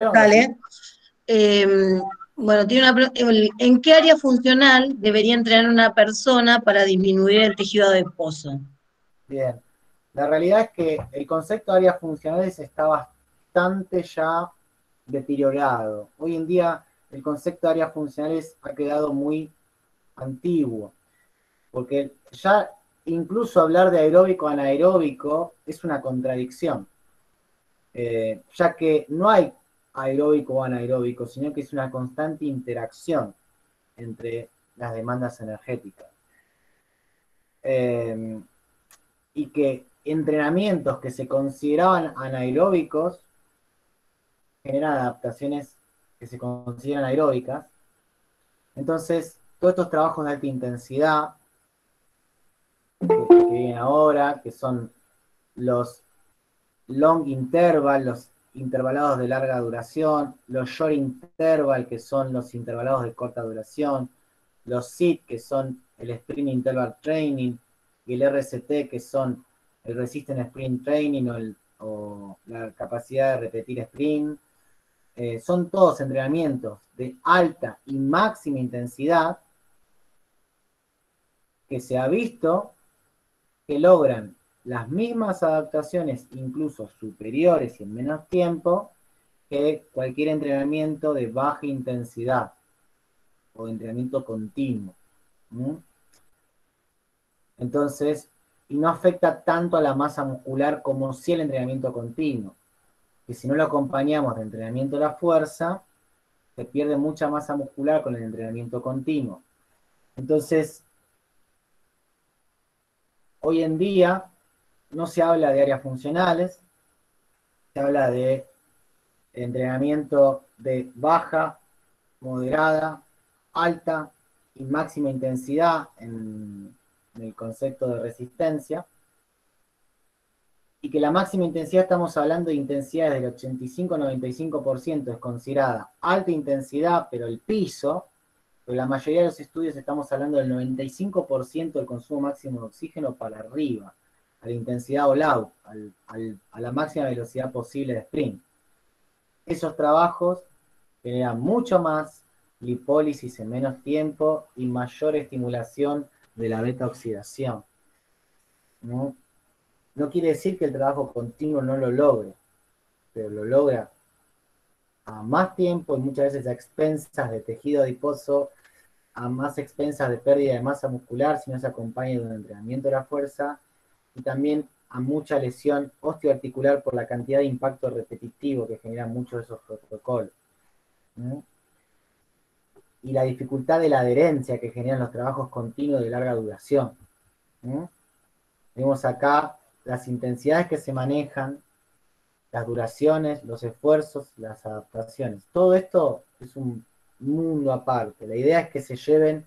Ahora sí. Dale. Eh, bueno, ¿en qué área funcional debería entrenar una persona para disminuir el tejido adiposo? Bien. La realidad es que el concepto de áreas funcionales está bastante ya deteriorado. Hoy en día el concepto de áreas funcionales ha quedado muy antiguo, porque ya incluso hablar de aeróbico o anaeróbico es una contradicción, ya que no hay aeróbico o anaeróbico, sino que es una constante interacción entre las demandas energéticas. Eh, y que entrenamientos que se consideraban anaeróbicos generan adaptaciones que se consideran aeróbicas. Entonces, todos estos trabajos de alta intensidad que vienen ahora, que son los long interval, los intervalados de larga duración, los short interval, que son los intervalados de corta duración, los SIT, que son el Sprint Interval Training, y el RCT, que son el Resistance Sprint Training o la capacidad de repetir sprint. Son todos entrenamientos de alta y máxima intensidad que se ha visto que logran las mismas adaptaciones, incluso superiores y en menos tiempo, que cualquier entrenamiento de baja intensidad o de entrenamiento continuo. ¿Mm? Entonces, y no afecta tanto a la masa muscular como si el entrenamiento continuo, que si no lo acompañamos de entrenamiento de la fuerza, se pierde mucha masa muscular con el entrenamiento continuo. Entonces, hoy en día no se habla de áreas funcionales, se habla de entrenamiento de baja, moderada, alta y máxima intensidad en el concepto de resistencia, y que la máxima intensidad estamos hablando de intensidades del 85-95% es considerada alta intensidad, pero el piso, pero la mayoría de los estudios estamos hablando del 95% del consumo máximo de oxígeno para arriba, a la intensidad all out, a la máxima velocidad posible de sprint. Esos trabajos generan mucho más lipólisis en menos tiempo y mayor estimulación de la beta oxidación, ¿no? No quiere decir que el trabajo continuo no lo logre, pero lo logra a más tiempo y muchas veces a expensas de tejido adiposo, a más expensas de pérdida de masa muscular si no se acompaña de un entrenamiento de la fuerza, y también a mucha lesión osteoarticular por la cantidad de impacto repetitivo que generan muchos de esos protocolos, ¿no? Y la dificultad de la adherencia que generan los trabajos continuos de larga duración, ¿no? Vemos acá las intensidades que se manejan, las duraciones, los esfuerzos, las adaptaciones. Todo esto es un mundo aparte. La idea es que se lleven.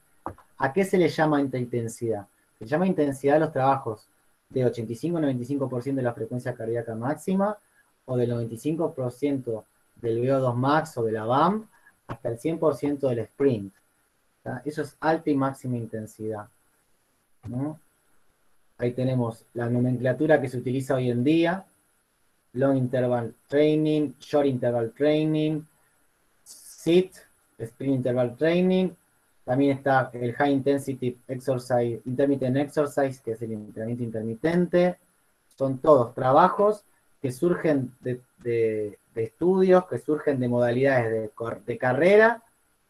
¿A qué se le llama alta intensidad? Se llama intensidad a los trabajos de 85-95% de la frecuencia cardíaca máxima o del 95% del VO2 max o de la BAM hasta el 100% del sprint. ¿Tá? Eso es alta y máxima intensidad, ¿no? Ahí tenemos la nomenclatura que se utiliza hoy en día: long interval training, short interval training, SIT, sprint interval training. También está el high intensity exercise, intermittent exercise, que es el entrenamiento intermitente. Son todos trabajos que surgen de estudios, que surgen de modalidades de carrera,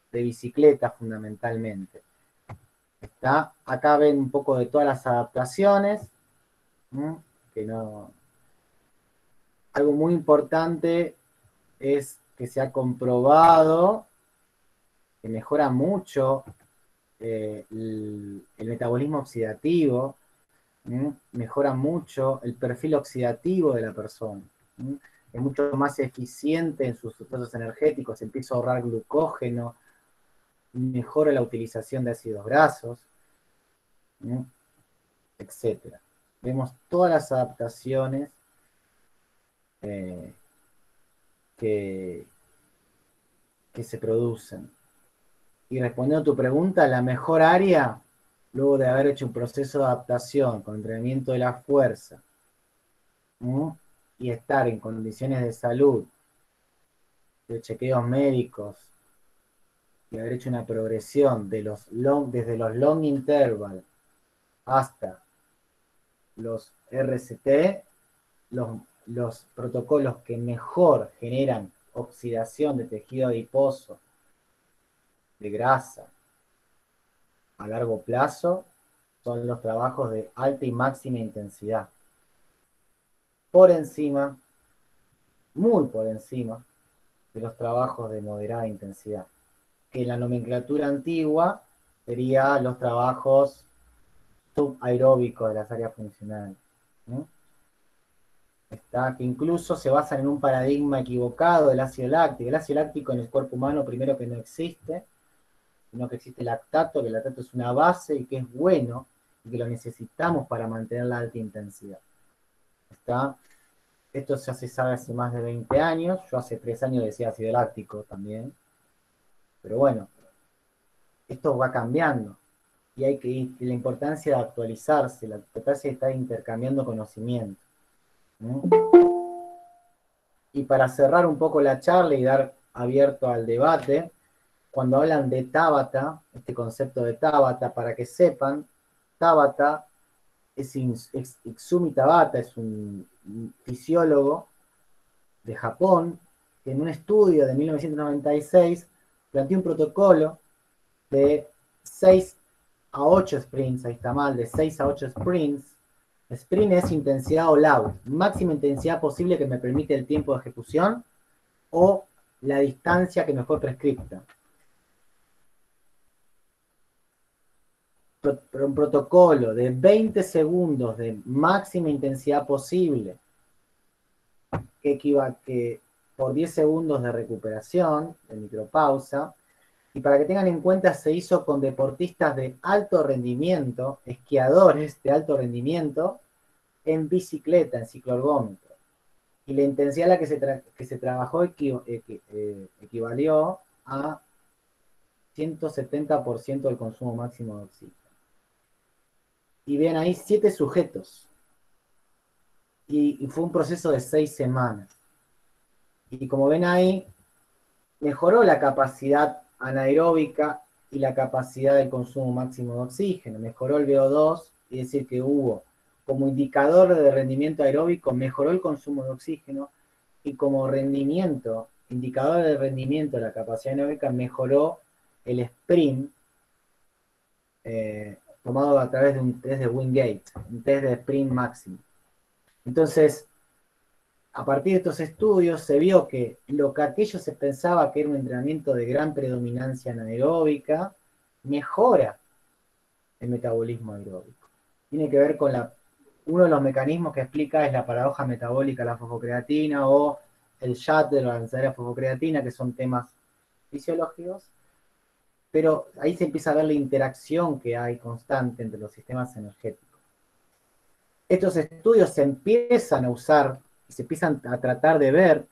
de bicicleta fundamentalmente. ¿Está? Acá ven un poco de todas las adaptaciones, ¿no? Que no. Algo muy importante es que se ha comprobado que mejora mucho el metabolismo oxidativo, mejora mucho el perfil oxidativo de la persona, es mucho más eficiente en sus procesos energéticos, empieza a ahorrar glucógeno, mejora la utilización de ácidos grasos, etc. Vemos todas las adaptaciones eh, que, que se producen. Y respondiendo a tu pregunta, la mejor área, luego de haber hecho un proceso de adaptación con entrenamiento de la fuerza, ¿no? Y estar en condiciones de salud de chequeos médicos y haber hecho una progresión de desde los long interval hasta los RCT, los protocolos que mejor generan oxidación de tejido adiposo, de grasa, a largo plazo, son los trabajos de alta y máxima intensidad. Por encima, muy por encima, de los trabajos de moderada intensidad, que en la nomenclatura antigua serían los trabajos subaeróbicos de las áreas funcionales. ¿No? Está, que incluso se basan en un paradigma equivocado del ácido láctico. El ácido láctico en el cuerpo humano, primero que no existe, sino que existe lactato, que el lactato es una base y que es bueno, y que lo necesitamos para mantener la alta intensidad. ¿Está? Esto ya se sabe hace más de 20 años, yo hace 3 años decía ácido láctico también, pero bueno, esto va cambiando, y hay que ir, la importancia de actualizarse, la importancia de estar intercambiando conocimiento. ¿No? Y para cerrar un poco la charla y dar abierto al debate, cuando hablan de Tabata, este concepto de Tabata, para que sepan, Tabata es Izumi Tabata, es un fisiólogo de Japón, que en un estudio de 1996 planteó un protocolo de 6 a 8 sprints, ahí está mal, de 6 a 8 sprints. Sprint es intensidad o LAU, máxima intensidad posible que me permite el tiempo de ejecución o la distancia que mejor prescripta. Un protocolo de 20 segundos de máxima intensidad posible, que por 10 segundos de recuperación, de micropausa, y para que tengan en cuenta, se hizo con deportistas de alto rendimiento, esquiadores de alto rendimiento, en bicicleta, en cicloergómetro. Y la intensidad a la que se trabajó equivalió a 170% del consumo máximo de oxígeno. Y ven ahí 7 sujetos. Y fue un proceso de 6 semanas. Y como ven ahí, mejoró la capacidad anaeróbica y la capacidad del consumo máximo de oxígeno. Mejoró el VO2, es decir, que hubo como indicador de rendimiento aeróbico, mejoró el consumo de oxígeno, y como rendimiento, indicador de rendimiento de la capacidad anaeróbica, mejoró el sprint, tomado a través de un test de Wingate, un test de sprint máximo. Entonces, a partir de estos estudios se vio que lo que aquello se pensaba que era un entrenamiento de gran predominancia anaeróbica, mejora el metabolismo aeróbico. Tiene que ver con uno de los mecanismos que explica es la paradoja metabólica de la fosfocreatina o el shuttle o la lanzadera fosfocreatina, que son temas fisiológicos, pero ahí se empieza a ver la interacción que hay constante entre los sistemas energéticos. Estos estudios se empiezan a usar, se empiezan a tratar de ver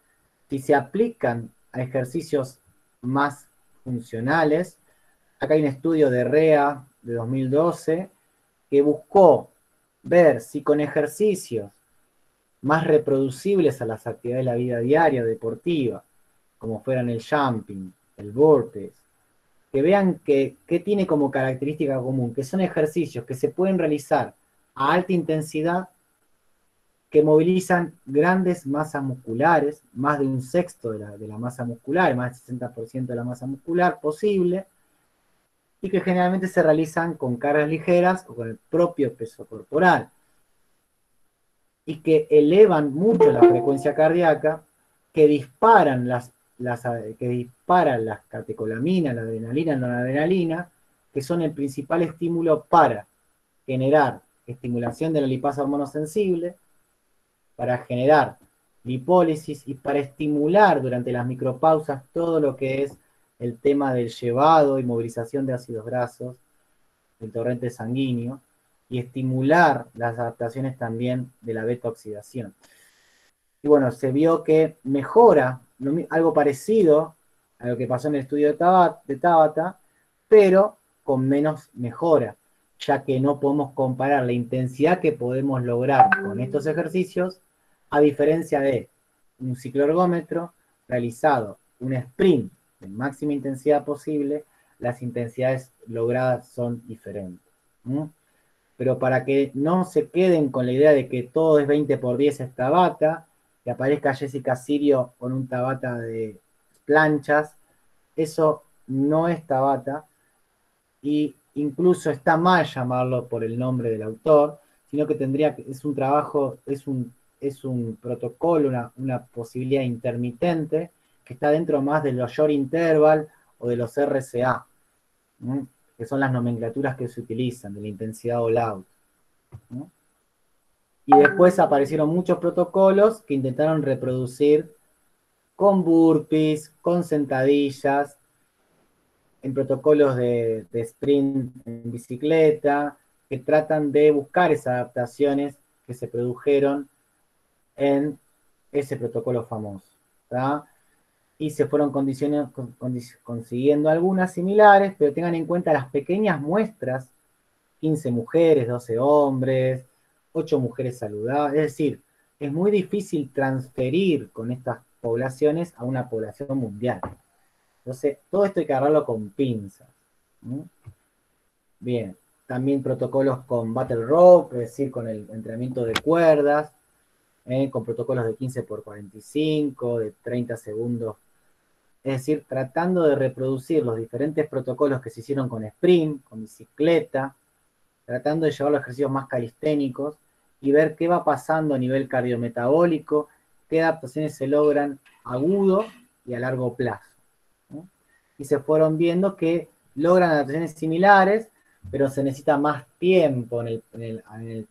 si se aplican a ejercicios más funcionales. Acá hay un estudio de REA de 2012 que buscó ver si con ejercicios más reproducibles a las actividades de la vida diaria deportiva, como fueran el jumping, el burpees, que vean qué tiene como característica común, que son ejercicios que se pueden realizar a alta intensidad, que movilizan grandes masas musculares, más de un sexto de la masa muscular, más del 60% de la masa muscular posible, y que generalmente se realizan con cargas ligeras o con el propio peso corporal, y que elevan mucho la frecuencia cardíaca, que disparan las catecolaminas, la adrenalina, la noradrenalina, que son el principal estímulo para generar estimulación de la lipasa hormonosensible, para generar lipólisis y para estimular durante las micropausas todo lo que es el tema del llevado y movilización de ácidos grasos, del torrente sanguíneo, y estimular las adaptaciones también de la beta-oxidación. Y bueno, se vio que mejora algo parecido a lo que pasó en el estudio de Tabata, pero con menos mejora, ya que no podemos comparar la intensidad que podemos lograr con estos ejercicios a diferencia de un cicloergómetro realizado un sprint de máxima intensidad posible, las intensidades logradas son diferentes. Pero para que no se queden con la idea de que todo es 20×10 es Tabata, que aparezca Jessica Sirio con un Tabata de planchas, eso no es Tabata, y incluso está mal llamarlo por el nombre del autor, sino que es un trabajo, es un protocolo, una posibilidad intermitente que está dentro más de los short interval o de los RCA, que son las nomenclaturas que se utilizan, de la intensidad all out. Y después aparecieron muchos protocolos que intentaron reproducir con burpees, con sentadillas, en protocolos de sprint en bicicleta, que tratan de buscar esas adaptaciones que se produjeron en ese protocolo famoso. ¿tá? Y se fueron consiguiendo algunas similares, pero tengan en cuenta las pequeñas muestras, 15 mujeres, 12 hombres, 8 mujeres saludables, es decir, es muy difícil transferir con estas poblaciones a una población mundial. Entonces, todo esto hay que agarrarlo con pinzas. Bien, también protocolos con battle rope, es decir, con el entrenamiento de cuerdas, con protocolos de 15×45, de 30 segundos. Es decir, tratando de reproducir los diferentes protocolos que se hicieron con sprint, con bicicleta, tratando de llevar los ejercicios más calisténicos y ver qué va pasando a nivel cardiometabólico, qué adaptaciones se logran agudo y a largo plazo. Y se fueron viendo que logran adaptaciones similares, pero se necesita más tiempo,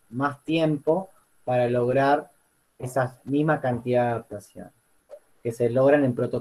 más tiempo para lograr esa misma cantidad de adaptación, que se logran en protocolos